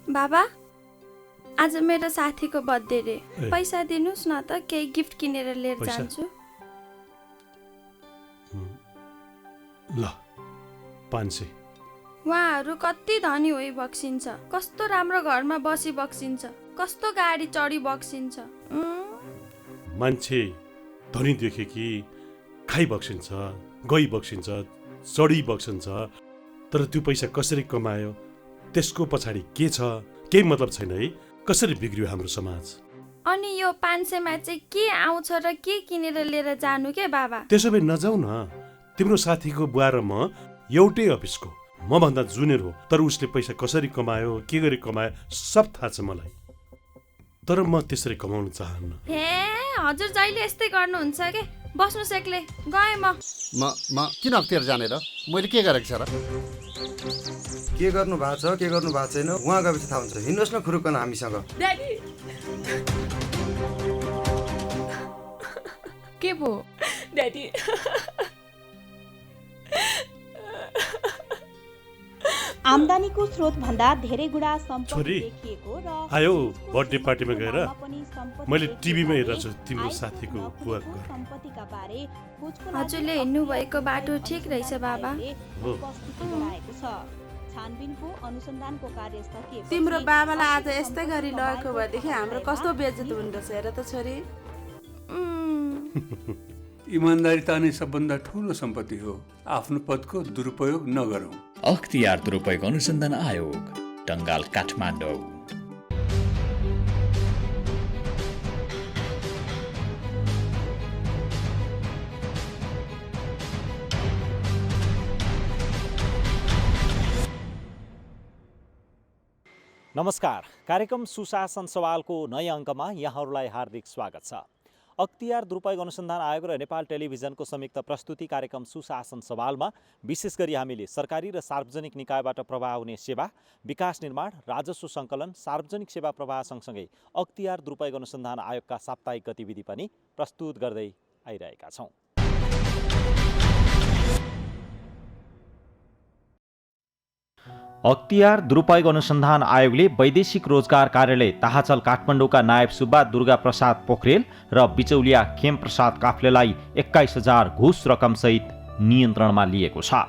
बाबा, आज मेरो साथीको बर्थडे रे। ए। पैसा दिनुस् न त, केही गिफ्ट किनेर लिएर पैसा? जान्छु। ल 500। उहाँहरू कति धनी होइ बक्सिन्छ, कस्तो राम्रो घरमा बसी बक्सिन्छ, कस्तो गाडी चढी बक्सिन्छ। मान्छे धनी देखे कि खाइ बक्सिन्छ, गई बक्सिन्छ, चढी बक्सिन्छ, तर त्यो पैसा कसरी कमायो, त्यसको पछाडि के छ, केही मतलब छैन है। कसरी बिग्रियो हाम्रो समाज। अनि यो 500 मा चाहिँ के आउँछ र के किनेर लिएर जानु के बाबा? त्यसो भए नजाऊ न। तिम्रो साथीको बुवा र म एउटै अफिसको, म भन्दा जुनियर हो, तर उसले पैसा कसरी कमायो, के गरी कमायो सब थाहा छ मलाई। तर म त्यसरी कमाउन चाहन्न। हे हजुर जहिले यस्तै गर्नुहुन्छ के? बस्नु सेक्ले, गएँ म किन अख्तियार जाने र? मैले के गरेको छ र? के गर्नु भएको छ, के गर्नु भएको छैन उहाँ गएपछि थाहा हुन्छ। हिँड्नुहोस् न खुरुक्कन हामीसँग। ड्याडी के भो? ड्याडी आम्दानीको स्रोत भन्दा धेरै गुणा सम्पत्ति छोरी, देखिएको र आयो बर्थडे पार्टीमा गएर पनि सम्पत्ति मैले देखिएको टिभीमा भए हेरेको छु तिम्रो आय साथीको नपुगेको बुवाको घर। सम्पत्तिका बारे खोजको लागि हजुरले हिँड्नु भएको बाटो ठिक रहेछ बाबा। हो। उपस्थिति गराएको छ। छानबिनको अनुसन्धानको कार्य सकिएपछि तिम्रो बाबालाई आज यस्तै गरी लगेको भएदेखि हाम्रो कस्तो बेइज्जत हुँदो रहेछ हेर त छोरी। इमान्दारिता नै सबभन्दा ठुलो सम्पत्ति हो। आफ्नो पदको दुरुपयोग नगरौँ। अख्तियार दुरुपयोग अनुसन्धान आयोग, टङ्गाल, काठमाडौँ। नमस्कार, कार्यक्रम सुशासन सवालको नयाँ अङ्कमा यहाँहरूलाई हार्दिक स्वागत छ। अख्तियार दुरुपयोग अनुसन्धान आयोग र नेपाल टेलिभिजनको संयुक्त प्रस्तुति कार्यक्रम सुशासन सवालमा विशेष गरी हामीले सरकारी र सार्वजनिक निकायबाट प्रवाह हुने सेवा, विकास निर्माण, राजस्व सङ्कलन, सार्वजनिक सेवा प्रवाह सँगसँगै अख्तियार दुरुपयोग अनुसन्धान आयोगका साप्ताहिक गतिविधि पनि प्रस्तुत गर्दै आइरहेका छौँ। अख्तियार दुरुपयोग अनुसन्धान आयोगले वैदेशिक रोजगार कार्यालय ताहाचल काठमाडौँका नायब सुब्बा दुर्गा प्रसाद पोखरेल र बिचौलिया खेम प्रसाद काफ्लेलाई 21,000 घुस रकमसहित नियन्त्रणमा लिएको छ।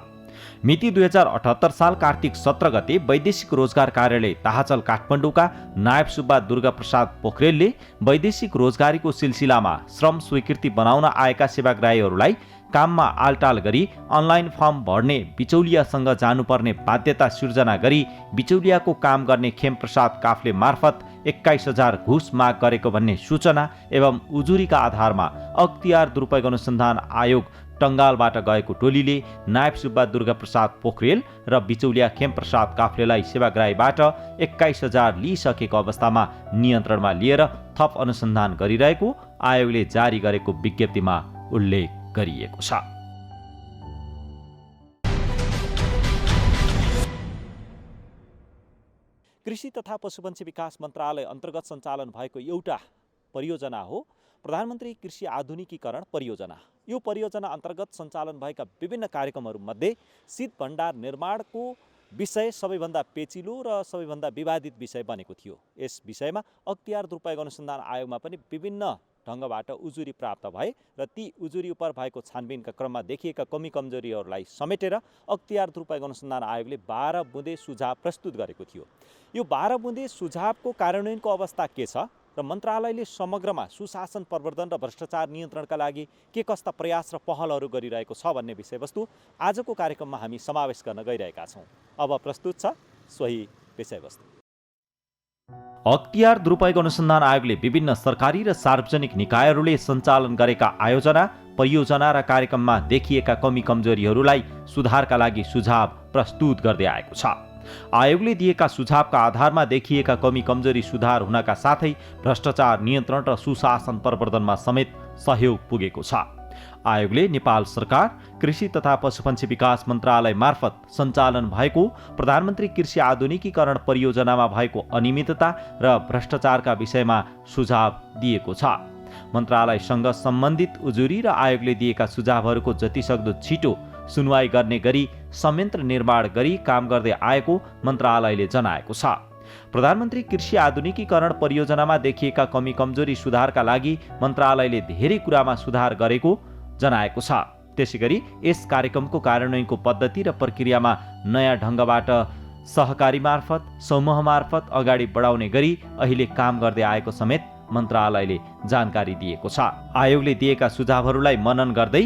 मिति 2078 साल कार्तिक 17 गते वैदेशिक रोजगार कार्यालय ताहाचल काठमाडौँका नायब सुब्बा दुर्गा प्रसाद पोखरेलले वैदेशिक रोजगारीको सिलसिलामा श्रम स्वीकृति बनाउन आएका सेवाग्राहीहरूलाई काममा आलटाल गरी अनलाइन फर्म भर्ने बिचौलियासँग जानुपर्ने बाध्यता सिर्जना गरी बिचौलियाको काम गर्ने खेमप्रसाद काफ्ले मार्फत 21,000 घुस माग गरेको भन्ने सूचना एवं उजुरीका आधारमा अख्तियार दुरुपयोग अनुसन्धान आयोग टङ्गालबाट गएको टोलीले नायब सुब्बा दुर्गा प्रसाद पोखरेल र बिचौलिया खेमप्रसाद काफ्लेलाई सेवाग्राहीबाट 21,000 लिइसकेको अवस्थामा नियन्त्रणमा लिएर थप अनुसन्धान गरिरहेको आयोगले जारी गरेको विज्ञप्तिमा उल्लेख गरिएको छ। कृषि तथा पशुपन्छी विकास मन्त्रालय अन्तर्गत सञ्चालन भएको एउटा परियोजना हो प्रधानमन्त्री कृषि आधुनिकीकरण परियोजना। यो परियोजना अन्तर्गत सञ्चालन भएका विभिन्न कार्यक्रमहरूमध्ये शीत भण्डार निर्माणको विषय सबैभन्दा पेचिलो र सबैभन्दा विवादित विषय बनेको थियो। यस विषयमा अख्तियार दुरुपयोग अनुसन्धान आयोगमा पनि विभिन्न ढङ्गबाट उजुरी प्राप्त भए र ती उजुरी उप भएको छानबिनका क्रममा देखिएका कमी कमजोरीहरूलाई समेटेर अख्तियार दुरुपयोग अनुसन्धान आयोगले 12 बुँदे सुझाव प्रस्तुत गरेको थियो। यो 12 बुँदे सुझावको कार्यान्वयनको अवस्था के छ र मन्त्रालयले समग्रमा सुशासन प्रवर्धन र भ्रष्टाचार नियन्त्रणका लागि के कस्ता प्रयास र पहलहरू गरिरहेको छ भन्ने विषयवस्तु आजको कार्यक्रममा हामी समावेश गर्न गइरहेका छौँ। अब प्रस्तुत छ सोही विषयवस्तु। अख्तियार दुरुपयोग अनुसन्धान आयोगले विभिन्न सरकारी र सार्वजनिक निकायहरूले सञ्चालन गरेका आयोजना, परियोजना र कार्यक्रममा देखिएका कमी कमजोरीहरूलाई सुधारका लागि सुझाव प्रस्तुत गर्दै आएको छ। आयोगले दिएका सुझावका आधारमा देखिएका कमी कमजोरी सुधार हुनका साथै भ्रष्टाचार नियन्त्रण र सुशासन प्रवर्धनमा समेत सहयोग पुगेको छ। आयोगले नेपाल सरकार, कृषि तथा पशुपन्छी विकास मन्त्रालय मार्फत सञ्चालन भएको प्रधानमन्त्री कृषि आधुनिकीकरण परियोजनामा भएको अनियमितता र भ्रष्टाचारका विषयमा सुझाव दिएको छ। मन्त्रालयसँग सम्बन्धित उजुरी र आयोगले दिएका सुझावहरूको जतिसक्दो छिटो सुनवाई गर्ने गरी संयन्त्र निर्माण गरी काम गर्दै आएको मन्त्रालयले जनाएको छ। प्रधानमन्त्री कृषि आधुनिकीकरण परियोजनामा देखिएका कमी कमजोरी सुधारका लागि मन्त्रालयले धेरै कुरामा सुधार गरेको जनाएको छ। त्यसैगरी यस कार्यक्रमको कार्यान्वयनको पद्धति र प्रक्रियामा नयाँ ढङ्गबाट सहकारी मार्फत समूह मार्फत अगाडि बढाउने गरी अहिले काम गर्दै आएको समेत मन्त्रालयले जानकारी दिएको छ। आयोगले दिएका सुझावहरूलाई मनन गर्दै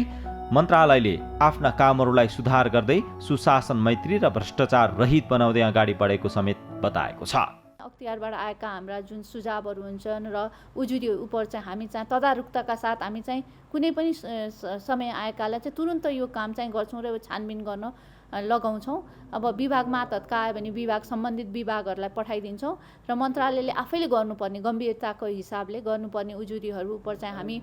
मन्त्रालयले आफ्ना कामहरूलाई सुधार गर्दै सुशासन मैत्री र भ्रष्टाचार रहित बनाउँदै अगाडि बढेको समेत बताएको छ। अख्तियारबाट आएका हाम्रा जुन सुझावहरू हुन्छन् र उजुरी उप चाहिँ हामी चाहिँ तदारुकताका साथ हामी चाहिँ कुनै पनि समय आएकालाई चाहिँ तुरुन्त यो काम चाहिँ गर्छौँ र छानबिन गर्न लगाउँछौँ। अब विभागमा तत्का आयो भने विभाग सम्बन्धित विभागहरूलाई पठाइदिन्छौँ र मन्त्रालयले आफैले गर्नुपर्ने गम्भीरताको हिसाबले गर्नुपर्ने उजुरीहरू उप चाहिँ हामी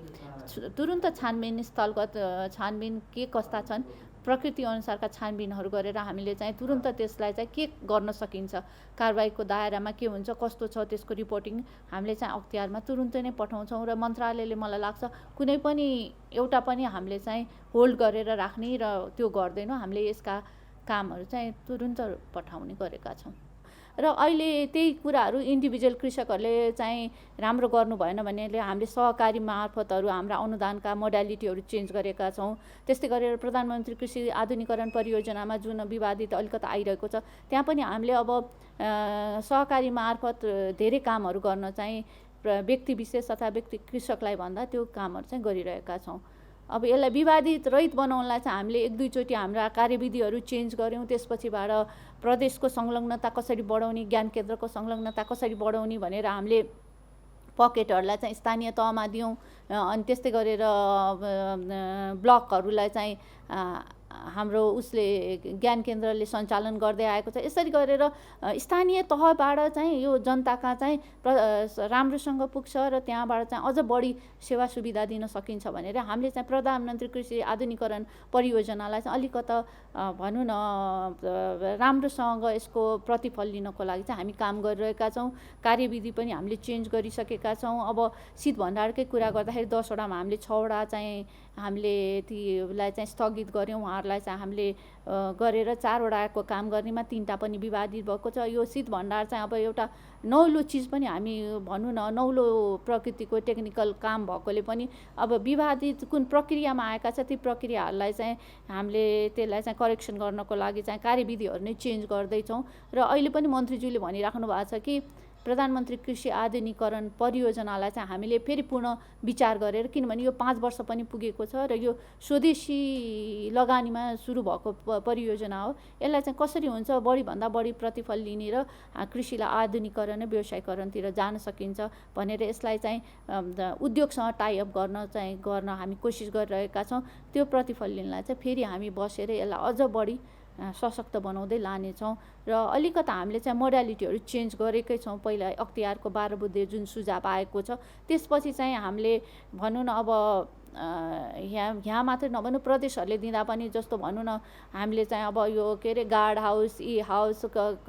तुरुन्त छानबिन स्थलगत छानबिन के कस्ता छन् प्रकृति अनुसारका छानबिनहरू गरेर हामीले चाहिँ तुरुन्त त्यसलाई चाहिँ के गर्न सकिन्छ, कारबाहीको दायरामा के हुन्छ, कस्तो छ त्यसको रिपोर्टिङ हामीले चाहिँ अख्तियारमा तुरुन्तै नै पठाउँछौँ र मन्त्रालयले मलाई लाग्छ कुनै पनि एउटा पनि हामीले चाहिँ होल्ड गरेर राख्ने र त्यो गर्दैनौँ। हामीले यसका कामहरू चाहिँ तुरुन्त पठाउने गरेका छौँ र अहिले त्यही कुराहरू इन्डिभिजुअल कृषकहरूले चाहिँ राम्रो गर्नु भएन भनेले हामीले सहकारी मार्फतहरू हाम्रा अनुदानका मोडालिटीहरू चेन्ज गरेका छौँ। त्यस्तै गरेर प्रधानमन्त्री कृषि आधुनिकीकरण परियोजनामा जुन विवादित अलिकति आइरहेको छ त्यहाँ पनि हामीले अब सहकारी मार्फत धेरै कामहरू गर्न चाहिँ व्यक्ति विशेष अथवा व्यक्ति कृषकलाई भन्दा त्यो कामहरू चाहिँ गरिरहेका छौँ। अब यसलाई विवादित रहित बनाउनलाई चाहिँ हामीले एक दुईचोटि हाम्रा कार्यविधिहरू चेन्ज गऱ्यौँ। त्यसपछिबाट प्रदेशको संलग्नता कसरी बढाउने, ज्ञान केन्द्रको संलग्नता कसरी बढाउने भनेर हामीले पकेटहरूलाई चाहिँ स्थानीय तहमा दियौँ। अनि त्यस्तै गरेर ब्लकहरूलाई चाहिँ हाम्रो उसले ज्ञान केन्द्रले सञ्चालन गर्दै आएको छ। यसरी गरेर स्थानीय तहबाट चाहिँ यो जनताका चाहिँ राम्रोसँग पुग्छ र त्यहाँबाट चाहिँ अझ बढी सेवा सुविधा दिन सकिन्छ भनेर हामीले चाहिँ प्रधानमन्त्री कृषि आधुनिकीकरण परियोजनालाई चाहिँ अलिकता भनौँ न राम्रोसँग यसको प्रतिफल लिनको लागि चाहिँ हामी काम गरिरहेका छौँ। कार्यविधि पनि हामीले चेन्ज गरिसकेका छौँ। अब शीत भण्डारकै कुरा गर्दाखेरि 10 वटामा हामीले 6 वटा चाहिँ हामीले तीलाई चाहिँ स्थगित गऱ्यौँ। उहाँहरूलाई चाहिँ हामीले गरेर 4 वटाको काम गर्नेमा 3टा पनि विवादित भएको छ। यो शीत भण्डार चाहिँ अब एउटा नौलो चिज पनि हामी भनौँ न नौलो प्रकृतिको टेक्निकल काम भएकोले पनि अब विवादित कुन प्रक्रियामा आएका छ ती प्रक्रियाहरूलाई चाहिँ हामीले त्यसलाई चाहिँ करेक्सन गर्नको लागि चाहिँ कार्यविधिहरू नै चेन्ज गर्दैछौँ। र अहिले पनि मन्त्रीज्यूले भनिराख्नु भएको छ कि प्रधानमन्त्री कृषि आधुनिकीकरण परियोजनालाई चाहिँ हामीले फेरि पुनः विचार गरेर, किनभने यो 5 वर्ष पनि पुगेको छ र यो स्वदेशी लगानीमा सुरु भएको परियोजना हो। यसलाई चाहिँ कसरी हुन्छ बढीभन्दा बढी प्रतिफल लिने र कृषिलाई आधुनिकीकरण र व्यवसायीकरणतिर जान सकिन्छ भनेर यसलाई चाहिँ उद्योगसँग टाइअप गर्न हामी कोसिस गरिरहेका छौँ। त्यो प्रतिफल लिनलाई चाहिँ फेरि हामी बसेर यसलाई अझ बढी सशक्त बनाउँदै लानेछौँ र अलिकता हामीले चाहिँ मोडालिटीहरू चेन्ज गरेकै छौँ। पहिला अख्तियारको 12 बुँदे जुन सुझाव आएको छ त्यसपछि चाहिँ हामीले भनौँ न अब यहाँ मात्रै नभनौँ प्रदेशहरूले दिँदा पनि जस्तो भनौँ न हामीले चाहिँ अब यो के अरे गार्ड हाउस, हाउस,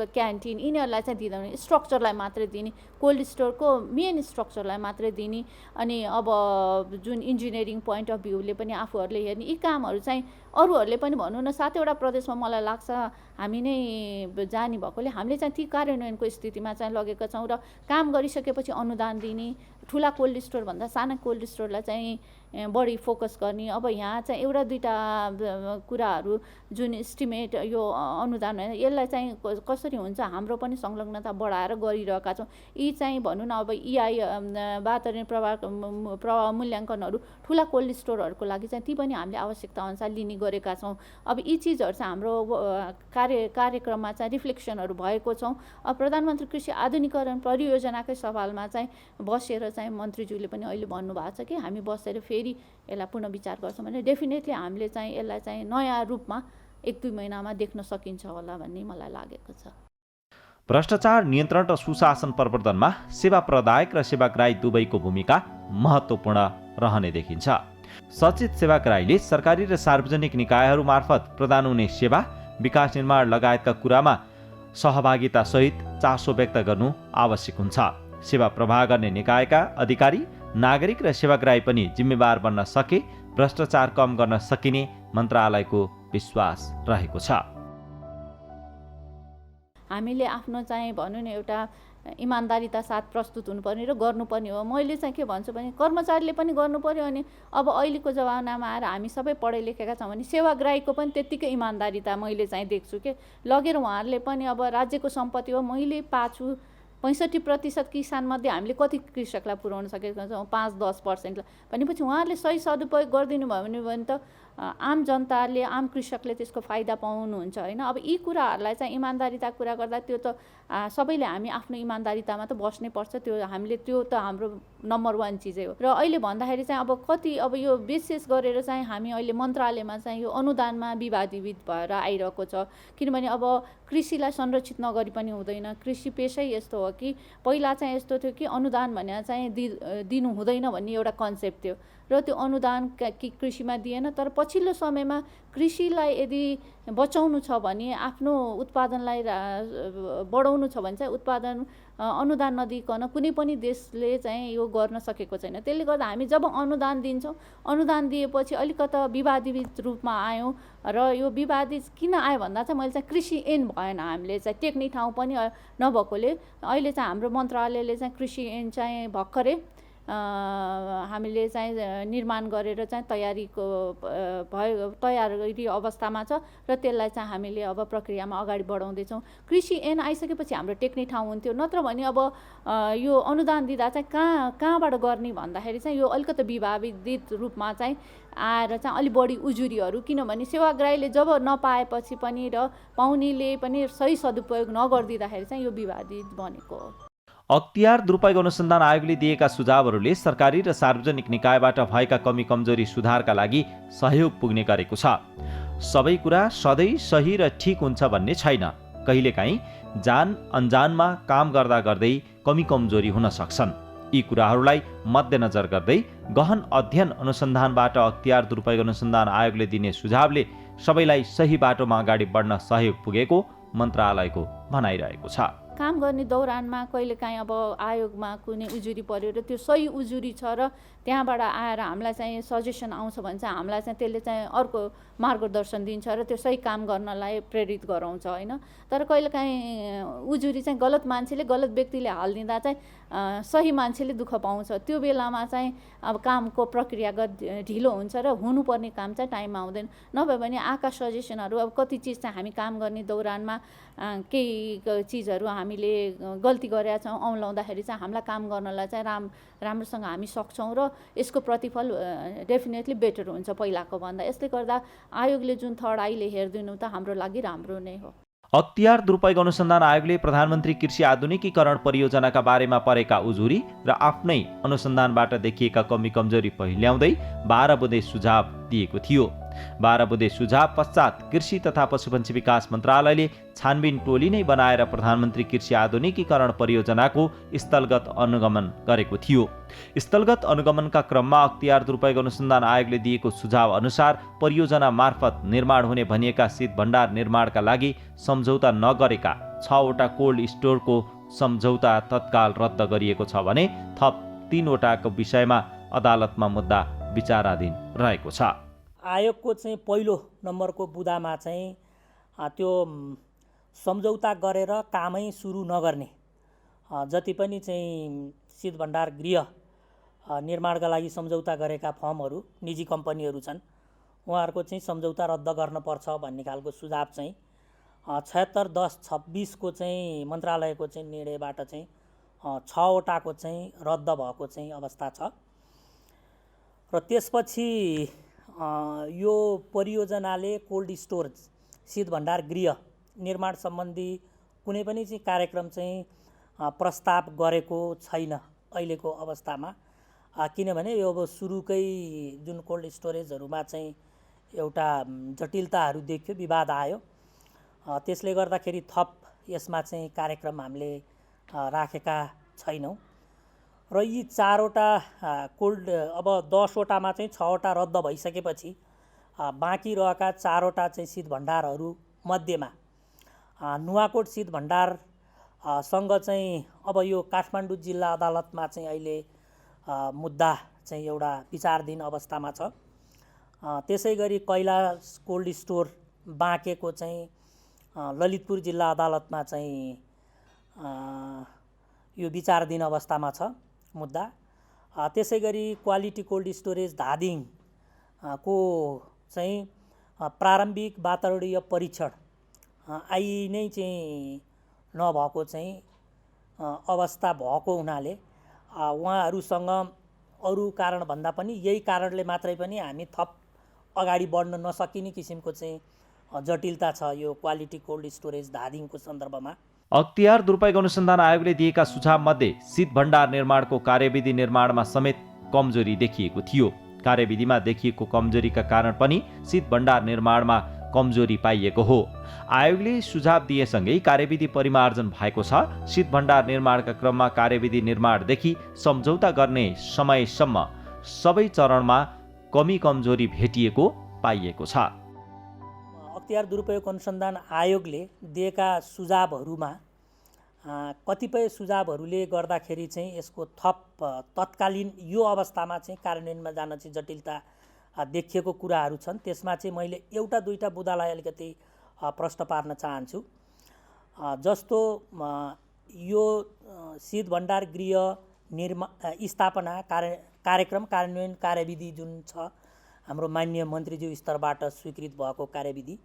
क्यान्टिन यिनीहरूलाई चाहिँ दिँदैन, स्ट्रक्चरलाई मात्रै दिने, कोल्ड स्टोरको मेन स्ट्रक्चरलाई मात्रै दिने। अनि अब जुन इन्जिनियरिङ पोइन्ट अफ भ्यूले पनि आफूहरूले हेर्ने यी कामहरू चाहिँ अरूहरूले पनि भनौँ न 7 वटा प्रदेशमा मलाई लाग्छ हामी नै जाने भएकोले हामीले चाहिँ ती कार्यान्वयनको स्थितिमा चाहिँ लगेका छौँ र काम गरिसकेपछि अनुदान दिने, ठुला कोल्ड स्टोर भन्दा साना कोल्ड स्टोरलाई चाहिँ बढी फोकस गर्ने। अब यहाँ चाहिँ एउटा दुईटा कुराहरू जुन एस्टिमेट यो अनुदान होइन यसलाई चाहिँ कसरी हुन्छ हाम्रो पनि संलग्नता बढाएर गरिरहेका छौँ। यी चाहिँ भनौँ न अब EI वातावरण प्रभाव मूल्याङ्कनहरू ठुला कोल्ड स्टोरहरूको लागि चाहिँ ती पनि हामीले आवश्यकता अनुसार लिने गरेका छौँ। अब यी चिजहरू चाहिँ हाम्रो कार्यक्रममा चाहिँ रिफ्लेक्सनहरू भएको छौँ। अब प्रधानमन्त्री कृषि आधुनिकीकरण परियोजनाकै सवालमा चाहिँ बसेर चाहिँ मन्त्रीज्यूले पनि अहिले भन्नुभएको छ कि हामी बसेर फेरि यसलाई पुनः विचार गर्छौँ भने डेफिनेटली हामीले चाहिँ यसलाई चाहिँ नयाँ रूपमा 1-2 महिनामा देख्न सकिन्छ होला भन्ने मलाई लागेको छ। भ्रष्टाचार नियन्त्रण र सुशासन प्रवर्धनमा सेवा प्रदायक र सेवाग्राही दुवैको भूमिका महत्त्वपूर्ण रहने देखिन्छ। सचेत सेवाग्राहीले सरकारी र सार्वजनिक निकायहरू मार्फत प्रदान हुने सेवा, विकास निर्माण लगायतका कुरामा सहभागिता सहित चासो व्यक्त गर्नु आवश्यक हुन्छ। सेवा प्रवाह गर्ने निकायका अधिकारी, नागरिक र सेवाग्राही पनि जिम्मेवार बन्न सके भ्रष्टाचार कम गर्न सकिने मन्त्रालयको विश्वास रहेको छ। हामीले आफ्नो चाहिँ भनौँ न एउटा इमान्दारिता साथ प्रस्तुत हुनुपर्ने र गर्नुपर्ने हो। मैले चाहिँ के भन्छु भने कर्मचारीले पनि गर्नु पर्यो, अनि अब अहिलेको जमानामा आएर हामी सबै पढे लेखेका छौँ भने सेवाग्राहीको पनि त्यत्तिकै इमान्दारिता मैले चाहिँ देख्छु कि लगेर उहाँहरूले पनि अब राज्यको सम्पत्ति हो, मैले पाछु 65% किसानमध्ये हामीले कति कृषकलाई पुर्याउन सकेका छौँ, 5-10% भनेपछि उहाँहरूले सही सदुपयोग गरिदिनु भयो भने त आम जनताले आम कृषकले त्यसको फाइदा पाउनुहुन्छ होइन। अब यी कुराहरूलाई चाहिँ इमान्दारिता कुरा गर्दा त्यो त सबैले हामी आफ्नो इमान्दारितामा त बस्नै पर्छ, त्यो हामीले त्यो त हाम्रो नम्बर 1 चिजै हो। र अहिले भन्दाखेरि चाहिँ अब कति अब यो विशेष गरेर चाहिँ हामी अहिले मन्त्रालयमा चाहिँ यो अनुदानमा विवादित भएर आइरहेको छ, किनभने अब कृषिलाई संरक्षित नगरी पनि हुँदैन। कृषि पेसै यस्तो हो कि पहिला चाहिँ यस्तो थियो कि अनुदान भने चाहिँ दिनु हुँदैन भन्ने एउटा कन्सेप्ट थियो र त्यो अनुदान कृषिमा दिएन। तर पछिल्लो समयमा कृषिलाई यदि बचाउनु छ भने, आफ्नो उत्पादनलाई बढाउनु छ भने चाहिँ उत्पादन अनुदान नदिइकन कुनै पनि देशले चाहिँ यो गर्न सकेको छैन। त्यसले गर्दा हामी जब अनुदान दिन्छौँ, अनुदान दिएपछि अलिकता विवादित रूपमा आयौँ र यो विवादित किन आयो भन्दा चाहिँ मैले चाहिँ कृषि ऐन भएन, हामीले चाहिँ टेक्ने ठाउँ पनि नभएकोले अहिले चाहिँ हाम्रो मन्त्रालयले चाहिँ कृषि ऐन चाहिँ भर्खरै हामीले चाहिँ निर्माण गरेर चाहिँ तयारी अवस्थामा छ र त्यसलाई चाहिँ हामीले अब प्रक्रियामा अगाडि बढाउँदैछौँ। कृषि ऐन आइसकेपछि हाम्रो टेक्ने ठाउँ हुन्थ्यो, नत्र भने अब यो अनुदान दिँदा चाहिँ कहाँबाट गर्ने भन्दाखेरि चाहिँ यो अलिकति विवादित रूपमा चाहिँ आएर चाहिँ अलिक बढी उजुरीहरू, किनभने सेवाग्राहीले जब नपाएपछि पनि र पाउनेले पनि सही सदुपयोग नगरिदिँदाखेरि चाहिँ यो विवादित बनेको हो। अख्तियार दुरुपयोग अनुसन्धान आयोगले दिएका सुझावहरूले सरकारी र सार्वजनिक निकायबाट भएका कमी कमजोरी सुधारका लागि सहयोग पुग्ने गरेको छ। सबै कुरा सधैँ सही र ठिक हुन्छ भन्ने छैन। कहिलेकाहीँ जान अनजानमा काम गर्दा गर्दै कमी कमजोरी हुन सक्छन्। यी कुराहरूलाई मध्यनजर गर्दै गहन अध्ययन अनुसन्धानबाट अख्तियार दुरुपयोग अनुसन्धान आयोगले दिने सुझावले सबैलाई सही बाटोमा अगाडि बढ्न सहयोग पुगेको मन्त्रालयको भनाइरहेको छ। काम गर्ने दौरानमा कहिलेकाहीँ अब आयोगमा कुनै उजुरी पर्यो र त्यो सही उजुरी छ र त्यहाँबाट आएर हामीलाई चाहिँ सजेसन आउँछ भने चाहिँ हामीलाई चाहिँ त्यसले चाहिँ अर्को मार्गदर्शन दिन्छ र त्यो सही काम गर्नलाई प्रेरित गराउँछ होइन। तर कहिलेकाहीँ उजुरी चाहिँ गलत मान्छेले गलत व्यक्तिले हालिदिँदा चाहिँ सही मान्छेले दुःख पाउँछ। त्यो बेलामा चाहिँ अब कामको प्रक्रियागत ढिलो हुन्छ र हुनुपर्ने काम चाहिँ टाइममा हुँदैन। नभए भने आएका सजेसनहरू अब कति चिज चाहिँ हामी काम गर्ने दौरानमा केही चिजहरू हामीले गल्ती गरेका छौँ, औँलाउँदाखेरि चाहिँ हामीलाई काम गर्नलाई चाहिँ राम्रोसँग हामी सक्छौँ र यसको प्रतिफल डेफिनेटली बेटर हुन्छ पहिलाको भन्दा। यसले गर्दा आयोगले जुन थर्ड आईले हेरिदिनु त हाम्रो लागि राम्रो नै हो। अख्तियार दुरुपयोग अनुसन्धान आयोगले प्रधानमन्त्री कृषि आधुनिकीकरण परियोजनाका बारेमा परेका उजुरी र आफ्नै अनुसन्धानबाट देखिएका कमी कमजोरी पहिल्याउँदै 12 बुँदे सुझाव दिएको थियो। 12 बुँदे सुझाव पश्चात कृषि तथा पशुपन्छी विकास मन्त्रालयले छानबिन टोली नै बनाएर प्रधानमन्त्री कृषि आधुनिकीकरण परियोजनाको स्थलगत अनुगमन गरेको थियो। स्थलगत अनुगमनका क्रममा अख्तियार दुरुपयोग अनुसन्धान आयोगले दिएको सुझाव अनुसार परियोजना मार्फत निर्माण हुने भनिएका शीत भण्डार निर्माणका लागि सम्झौता नगरेका 6 वटा कोल्ड स्टोरको सम्झौता तत्काल रद्द गरिएको छ भने थप 3 वटाको विषयमा अदालतमा मुद्दा विचाराधीन रहेको छ। आयोगको चाहिँ पहिलो नम्बरको बुदामा चाहिँ त्यो सम्झौता गरेर कामै सुरु नगर्ने जति पनि चाहिँ शीत भण्डार गृह निर्माणका लागि सम्झौता गरेका फर्महरू निजी कम्पनीहरू छन्, उहाँहरूको चाहिँ सम्झौता रद्द गर्नुपर्छ भन्ने खालको सुझाव चाहिँ 76/10/26 को चाहिँ मन्त्रालयको चाहिँ निर्णयबाट चाहिँ 6 वटाको चाहिँ रद्द भएको चाहिँ अवस्था छ। र त्यसपछि यो परियोजनाले कोल्ड स्टोरेज शीत भण्डार गृह निर्माण सम्बन्धी कुनै पनि चाहिँ कार्यक्रम चाहिँ प्रस्ताव गरेको छैन अहिलेको अवस्थामा, किनभने यो अब सुरुकै जुन कोल्ड स्टोरेजहरूमा चाहिँ एउटा जटिलताहरू देखियो, विवाद आयो, त्यसले गर्दाखेरि थप यसमा चाहिँ कार्यक्रम हामीले राखेका छैनौँ। र यी 4 वटा कोल्ड अब 10 वटामा चाहिँ 6 वटा रद्द भइसकेपछि बाँकी रहेका 4 वटा चाहिँ शीत भण्डारहरू मध्येमा नुवाकोट शीत भण्डार सँग चाहिँ अब यो काठमाडौँ जिल्ला अदालतमा चाहिँ अहिले मुद्दा चाहिँ एउटा विचाराधीन अवस्थामा छ। त्यसै गरी कैलाश कोल्ड स्टोर बाँकेको चाहिँ ललितपुर जिल्ला अदालतमा चाहिँ यो विचाराधीन अवस्थामा छ मुद्दा। त्यसै गरी क्वालिटी कोल्ड स्टोरेज धादिङ को चाहिँ प्रारम्भिक वातावरणीय परीक्षण आई नै चाहिँ नभएको चाहिँ अवस्था भएको हुनाले उहाँहरूसँग अरू कारण भन्दा पनि यही कारणले मात्रै पनि हामी थप अगाडि बढ्न नसकिने किसिमको चाहिँ जटिलता छ यो क्वालिटी कोल्ड स्टोरेज धादिङको सन्दर्भमा। अख्तियार दुरुपयोग अनुसन्धान आयोगले दिएका सुझावमध्ये शीत भण्डार निर्माणको कार्यविधि निर्माणमा समेत कमजोरी देखिएको थियो। कार्यविधिमा देखिएको कमजोरीका कारण पनि शीत भण्डार निर्माणमा कमजोरी पाइएको हो। आयोगले सुझाव दिएसँगै कार्यविधि परिमार्जन भएको छ। शीत भण्डार निर्माणका क्रममा कार्यविधि निर्माणदेखि सम्झौता गर्ने समयसम्म सबै चरणमा कमी कमजोरी भेटिएको पाइएको छ। अख्तियार दुरुपयोग अनुसन्धान आयोगले दिएका सुझावहरूमा कतिपय सुझावहरूले गर्दाखेरि चाहिँ यसको थप तत्कालीन यो अवस्थामा चाहिँ कार्यान्वयनमा जान चाहिँ जटिलता देखिएको कुराहरू छन्। त्यसमा चाहिँ मैले एउटा दुईटा बुदालाई अलिकति प्रश्न पार्न चाहन्छु। जस्तो यो शीत भण्डार गृह स्थापना कार्यक्रम कार्यान्वयन कार्यविधि जुन छ हाम्रो माननीय मन्त्रीज्यू स्तरबाट स्वीकृत भएको कार्यविधि,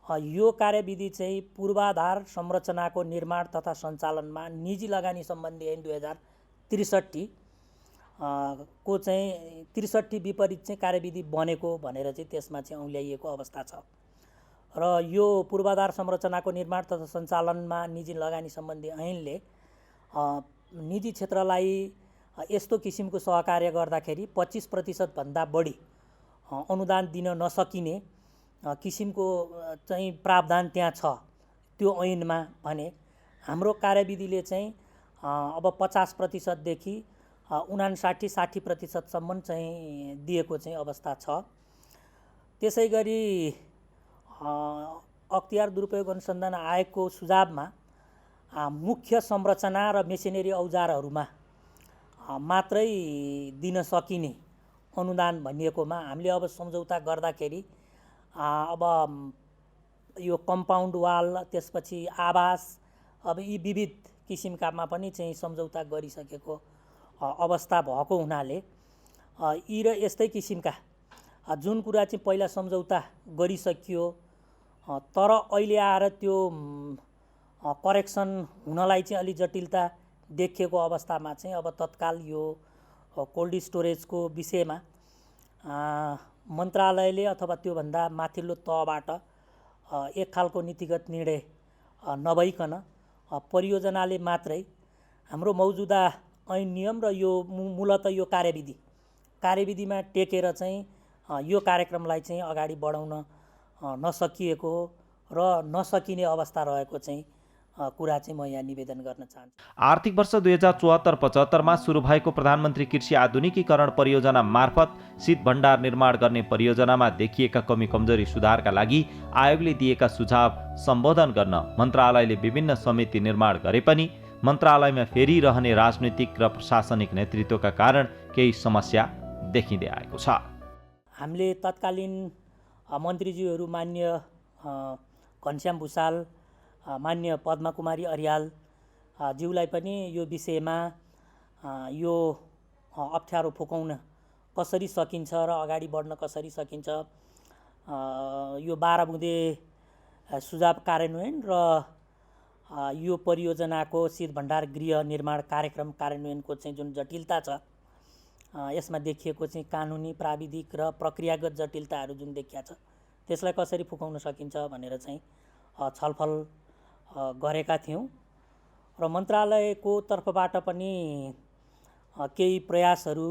यो कार्यविधि चाहिँ पूर्वाधार संरचनाको निर्माण तथा सञ्चालनमा निजी लगानी सम्बन्धी ऐन 2063 को चाहिँ 63 विपरीत चाहिँ कार्यविधि बनेको भनेर चाहिँ त्यसमा चाहिँ औल्याइएको अवस्था छ। र यो पूर्वाधार संरचनाको निर्माण तथा सञ्चालनमा निजी लगानी सम्बन्धी ऐनले निजी क्षेत्रलाई यस्तो किसिमको सहकार्य गर्दाखेरि 25% भन्दा बढी अनुदान दिन नसकिने किसिमको चाहिँ प्रावधान त्यहाँ छ त्यो ऐनमा भने हाम्रो कार्यविधिले चाहिँ अब 50% देखि 59-60% सम्म चाहिँ दिएको चाहिँ अवस्था छ। त्यसै गरी अख्तियार दुरुपयोग अनुसन्धान आयोगको सुझावमा मुख्य संरचना र मेसिनरी औजारहरूमा मात्रै दिन सकिने अनुदान भनिएकोमा हामीले अब सम्झौता गर्दाखेरि अब यो कम्पाउन्ड वाल त्यसपछि आवास अब यी विविध किसिमकामा पनि चाहिँ सम्झौता गरिसकेको अवस्था भएको हुनाले यी र यस्तै किसिमका जुन कुरा चाहिँ पहिला सम्झौता गरिसकियो तर अहिले आएर त्यो करेक्सन हुनलाई चाहिँ अलि जटिलता देखिएको अवस्थामा चाहिँ अब तत्काल यो कोल्ड स्टोरेजको विषयमा मन्त्रालयले अथवा त्योभन्दा माथिल्लो तहबाट एक खालको नीतिगत निर्णय नभइकन परियोजनाले मात्रै हाम्रो मौजुदा ऐन नियम र यो मूलत यो कार्यविधिमा टेकेर चाहिँ यो कार्यक्रमलाई चाहिँ अगाडि बढाउन नसकिएको र नसकिने अवस्था रहेको चाहिँ कुरा चाहिँ म यहाँ निवेदन गर्न चाहन्छु। आर्थिक वर्ष 2074-75 सुरु भएको प्रधानमन्त्री कृषि आधुनिकीकरण परियोजना मार्फत शीत भण्डार निर्माण गर्ने परियोजनामा देखिएका कमी कमजोरी सुधारका लागि आयोगले दिएका सुझाव सम्बोधन गर्न मन्त्रालयले विभिन्न समिति निर्माण गरे पनि मन्त्रालयमा फेरिरहने राजनीतिक र प्रशासनिक नेतृत्वका कारण केही समस्या देखिँदै आएको छ। हामीले तत्कालीन मन्त्रीज्यूहरू मान्य घनश्याम भुषाल, मान्य पद्मा कुमारी अर्याल ज्यूलाई पनि यो विषयमा यो अप्ठ्यारो फुकाउन कसरी सकिन्छ र अगाडि बढ्न कसरी सकिन्छ यो 12 बुँदे सुझाव कार्यान्वयन र यो परियोजनाको शीत भण्डार गृह निर्माण कार्यक्रम कार्यान्वयनको चाहिँ जुन जटिलता छ यसमा देखिएको चाहिँ कानुनी प्राविधिक र प्रक्रियागत जटिलताहरू जुन देखिया छ त्यसलाई कसरी फुकाउन सकिन्छ भनेर चाहिँ छलफल गरेका थियौँ र मन्त्रालयको तर्फबाट पनि केही प्रयासहरू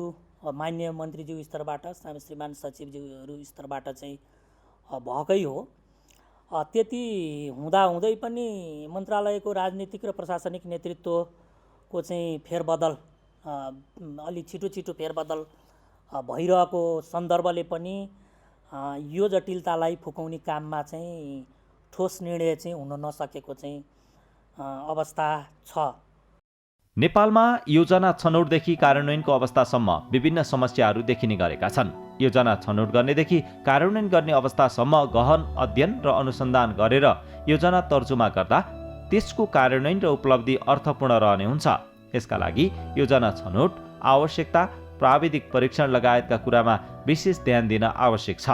मान्य मन्त्रीज्यू स्तरबाट श्रीमान सचिवज्यूहरू स्तरबाट चाहिँ भएकै हो। त्यति हुँदाहुँदै पनि मन्त्रालयको राजनीतिक र प्रशासनिक नेतृत्वको चाहिँ फेरबदल अलि छिटो फेरबदल भइरहेको सन्दर्भले पनि यो जटिलतालाई फुकाउने काममा चाहिँ ठोस निर्णय चाहिँ हुन नसकेको चाहिँ अवस्था छ। नेपालमा योजना छनौटदेखि कार्यान्वयनको अवस्थासम्म विभिन्न समस्याहरू देखिने गरेका छन्। योजना छनौट गर्नेदेखि कार्यान्वयन गर्ने अवस्थासम्म गहन अध्ययन र अनुसन्धान गरेर योजना तर्जुमा गर्दा त्यसको कार्यान्वयन र उपलब्धि अर्थपूर्ण रहने हुन्छ। यसका लागि योजना छनौट, आवश्यकता, प्राविधिक परीक्षण लगायतका कुरामा विशेष ध्यान दिन आवश्यक छ।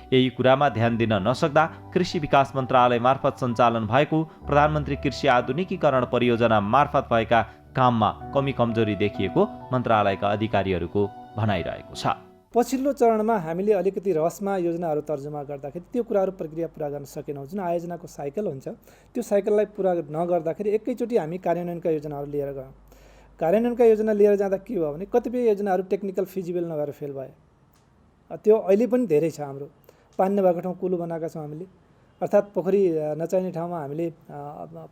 यही कुरामा ध्यान दिन नसक्दा कृषि विकास मन्त्रालय मार्फत सञ्चालन भएको प्रधानमन्त्री कृषि आधुनिकीकरण परियोजना मार्फत भएका काममा कमी कमजोरी देखिएको मन्त्रालयका अधिकारीहरूको भनाइरहेको छ। पछिल्लो चरणमा हामीले अलिकति रसमा योजनाहरू तर्जुमा गर्दाखेरि त्यो कुराहरू प्रक्रिया पुरा गर्न सकेनौँ। जुन आयोजनाको साइकल हुन्छ त्यो साइकललाई पुरा नगर्दाखेरि एकैचोटि हामी कार्यान्वयनका योजनाहरू लिएर गयौँ। कार्यान्वयनका योजना लिएर जाँदा के भयो भने कतिपय योजनाहरू टेक्निकल फिजिबल नभएर फेल भए। त्यो अहिले पनि धेरै छ। हाम्रो पानी नभएको ठाउँ कुलो बनाएका छौँ हामीले, अर्थात् पोखरी नचाहिने ठाउँमा हामीले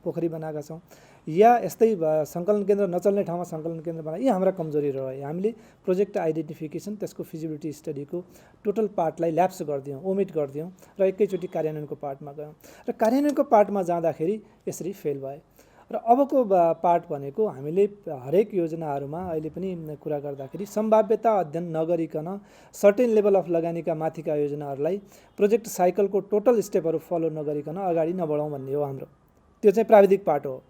पोखरी बनाएका छौँ, या यस्तै सङ्कलन केन्द्र नचल्ने ठाउँमा सङ्कलन केन्द्र बनाए। यी हाम्रा कमजोरी रह्यो। हामीले प्रोजेक्ट आइडेन्टिफिकेसन, त्यसको फिजिबिलिटी स्टडीको टोटल पार्टलाई ल्याप्स गरिदियौँ, ओमिट गरिदियौँ र एकैचोटि कार्यान्वयनको पार्टमा गयौँ र कार्यान्वयनको पार्टमा जाँदाखेरि यसरी फेल भए। र अबको पार्ट भनेको हामीले हरेक योजनाहरूमा अहिले पनि कुरा गर्दाखेरि सम्भाव्यता अध्ययन नगरिकन सर्टेन लेभल अफ लगानीका माथिका योजनाहरूलाई प्रोजेक्ट साइकलको टोटल स्टेपहरू फलो नगरिकन अगाडि नबढाउँ भन्ने हो हाम्रो। त्यो चाहिँ प्राविधिक पाटो हो।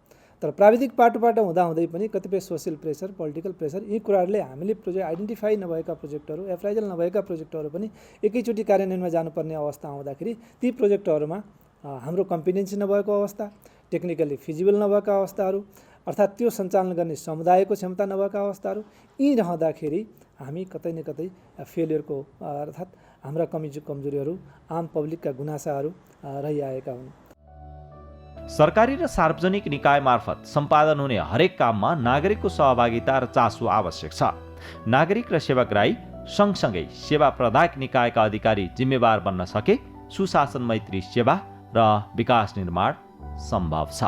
तर प्राविधिक पाटोबाट हुँदाहुँदै पनि कतिपय सोसियल प्रेसर, पोलिटिकल प्रेसर, यी कुराहरूले हामीले प्रोजेक्ट आइडेन्टिफाई नभएका प्रोजेक्टहरू, एप्राइजल नभएका प्रोजेक्टहरू पनि एकैचोटि कार्यान्वयनमा जानुपर्ने अवस्था आउँदाखेरि ती प्रोजेक्टहरूमा हाम्रो कम्पिटेन्सी नभएको अवस्था, टेक्निकली फिजिबल नभएका अवस्थाहरू, अर्थात् त्यो सञ्चालन गर्ने समुदायको क्षमता नभएका अवस्थाहरू, यी रहँदाखेरि हामी कतै न कतै फेलियरको अर्थात् हाम्रा कमजोरीहरू, आम पब्लिकका गुनासाहरू रहिआएका हुन्। सरकारी र सार्वजनिक निकाय मार्फत सम्पादन हुने हरेक काममा नागरिकको सहभागिता र चासो आवश्यक छ। नागरिक र सेवाग्राही सँगसँगै सेवा प्रदायक निकायका अधिकारी जिम्मेवार बन्न सके सुशासन मैत्री सेवा र विकास निर्माण सम्भव छ।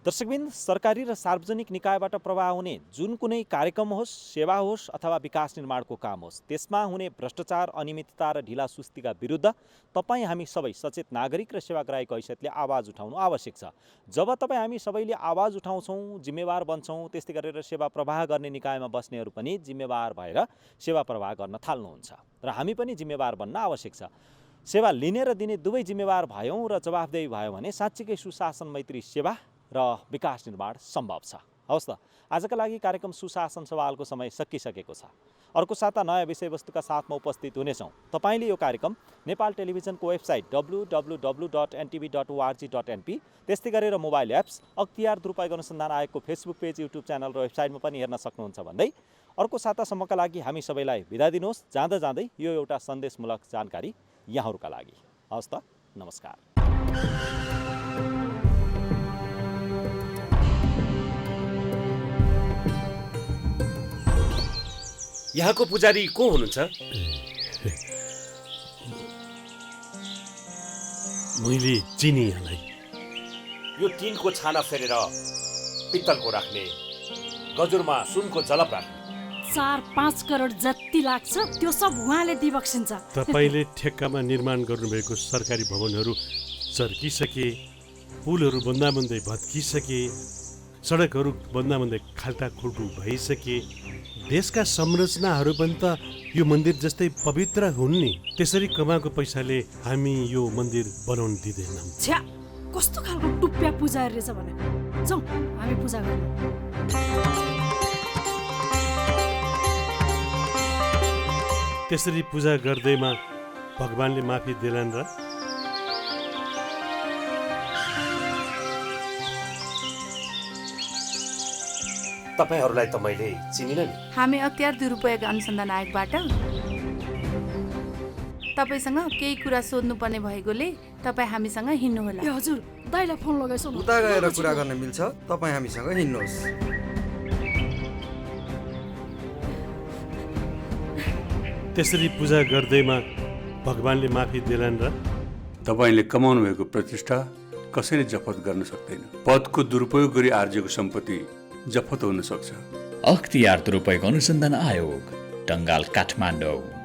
दर्शकबिन, सरकारी र सार्वजनिक निकायबाट प्रवाह हुने जुन कुनै कार्यक्रम होस्, सेवा होस् अथवा विकास निर्माणको काम होस्, त्यसमा हुने भ्रष्टाचार, अनियमितता र ढिला सुस्तीका विरुद्ध तपाईँ हामी सबै सचेत नागरिक र सेवाग्राहीको हैसियतले आवाज उठाउनु आवश्यक छ। जब तपाईँ हामी सबैले आवाज उठाउँछौँ, जिम्मेवार बन्छौँ, त्यस्तै गरेर सेवा प्रवाह गर्ने निकायमा बस्नेहरू पनि जिम्मेवार भएर सेवा प्रवाह गर्न थाल्नुहुन्छ र हामी पनि जिम्मेवार बन्न आवश्यक छ। सेवा लिने र दिने दुवै जिम्मेवार भयौँ र जवाफदेही भयो भने साँच्चीकै सुशासन मैत्री सेवा र विकास निर्माण सम्भव छ। हवस् त, आजका लागि कार्यक्रम सुशासन सवालको समय सकिसकेको छ। अर्को साता नयाँ विषयवस्तुका साथमा उपस्थित हुनेछौँ। तपाईँले यो कार्यक्रम नेपाल टेलिभिजनको वेबसाइट www.ntv.org.np, त्यस्तै गरेर मोबाइल एप्स, अख्तियार दुरुपयोग अनुसन्धान आयोगको फेसबुक पेज, युट्युब च्यानल र वेबसाइटमा पनि हेर्न सक्नुहुन्छ भन्दै अर्को सातासम्मका लागि हामी सबैलाई बिदा दिनुहोस्। जाँदा जाँदै यो एउटा सन्देशमूलक जानकारी यहाँहरूका लागि। हवस् त, नमस्कार। यहाँको पुजारी को हुनुहुन्छ? मैले चिनी यहाँलाई। यो टिनको छाना फेरेर पित्तलको राख्ने, गजुरमा सुनको जलप राख्ने 4-5 करोड जति लाग्छ त्यो सब उहाँले दिबक्सिन्छ। तपाईँले ठेक्कामा निर्माण गर्नुभएको सरकारी भवनहरू चर्किसके, पुलहरू बन्दाबन्दै भत्किसके, सडकहरू बन्दाबन्दै खाल्टाखुल्टु भइसके, देशका संरचनाहरू पनि त यो मन्दिर जस्तै पवित्र हुन् नि। त्यसरी कमाएको पैसाले हामी यो मन्दिर बनाउन दिँदैनौँ। छ्या, कस्तो खालको टुप्प्या पुजारी रहेछ भने। जाउँ हामी पूजा गर्नु। त्यसरी पूजा गर्दैमा भगवानले माफी देलान् र? तपाईहरूलाई त मैले चिनिन नि। हामी अख्तियार दुरुपयोग अनुसन्धान आयोगबाट तपाईसँग केही कुरा सोध्नुपर्ने भएकोले तपाईँ हामीसँग हिँड्नुहोला। ए हजुर, दाइलाई फोन लगाइसौ। उता गएर कुरा गर्न मिल्छ, तपाईँ हामीसँग हिँड्नुहोस्। त्यसरी पूजा गर्दैमा भगवानले माफी देलान् र? तपाईँले कमाउनु भएको प्रतिष्ठा कसैले जफत गर्न सक्दैन। पदको दुरुपयोग गरी आर्जेको सम्पत्ति जफत हुन सक्छ। अख्तियार दुरुपयोग अनुसन्धान आयोग, टंगाल, काठमाडौँ।